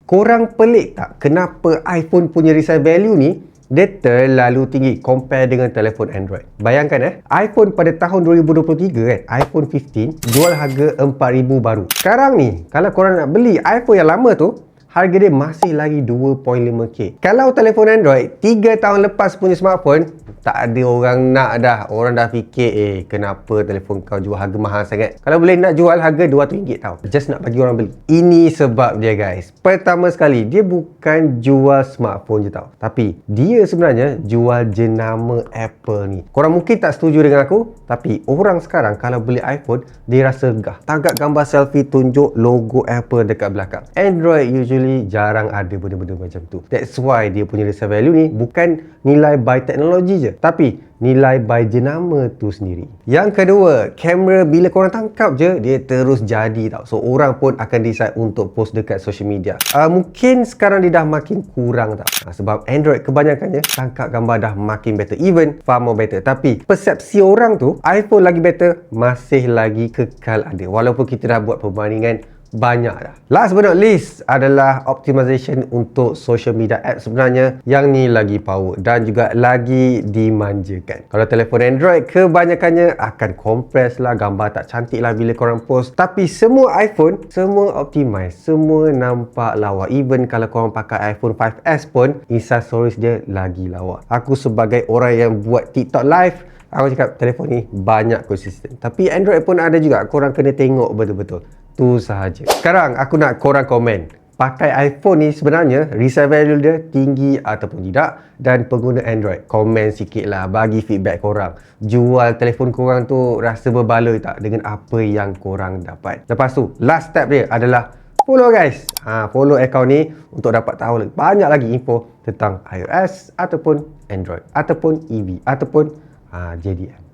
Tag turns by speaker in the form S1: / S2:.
S1: Korang pelik tak kenapa iPhone punya resale value ni dia terlalu tinggi compare dengan telefon Android? Bayangkan iPhone pada tahun 2023 iPhone 15 jual harga 4,000 baru. Sekarang ni kalau korang nak beli iPhone yang lama tu, harga dia masih lagi 2.5k. Kalau telefon Android 3 tahun lepas punya smartphone, tak ada orang nak dah. Orang dah fikir, kenapa telefon kau jual harga mahal sangat? Kalau boleh nak jual harga RM200 tau. Just nak bagi orang beli. Ini sebab dia guys. Pertama sekali, dia bukan jual smartphone je tau. Tapi dia sebenarnya jual jenama Apple ni. Korang mungkin tak setuju dengan aku, tapi orang sekarang kalau beli iPhone, dia rasa gah. Tagak gambar selfie tunjuk logo Apple dekat belakang. Android usually jarang ada benda-benda macam tu. That's why dia punya resale value ni bukan nilai by teknologi je, tapi nilai by jenama tu sendiri. Yang kedua, kamera bila korang tangkap je, dia terus jadi tau. So orang pun akan decide untuk post dekat social media. Mungkin sekarang dia dah makin kurang tau. Sebab Android kebanyakannya tangkap gambar dah makin better, even far more better. Tapi persepsi orang tu iPhone lagi better masih lagi kekal ada, walaupun kita dah buat perbandingan banyak dah. Last but not least adalah optimization untuk social media app sebenarnya. Yang ni lagi power dan juga lagi dimanjakan. Kalau telefon Android kebanyakannya akan compress lah, gambar tak cantik lah bila korang post. Tapi semua iPhone, semua optimize, semua nampak lawa. Even kalau korang pakai iPhone 5S pun, Insta Stories dia lagi lawa. Aku sebagai orang yang buat TikTok live, aku cakap telefon ni banyak konsisten. Tapi Android pun ada juga, korang kena tengok betul-betul. Tu sahaja. Sekarang aku nak korang komen, pakai iPhone ni sebenarnya resale value dia tinggi ataupun tidak? Dan pengguna Android, komen sikit lah, bagi feedback korang. Jual telefon korang tu rasa berbaloi tak dengan apa yang korang dapat? Lepas tu, last step dia adalah follow guys. Follow account ni untuk dapat tahu banyak lagi info tentang iOS ataupun Android ataupun EV ataupun JDM.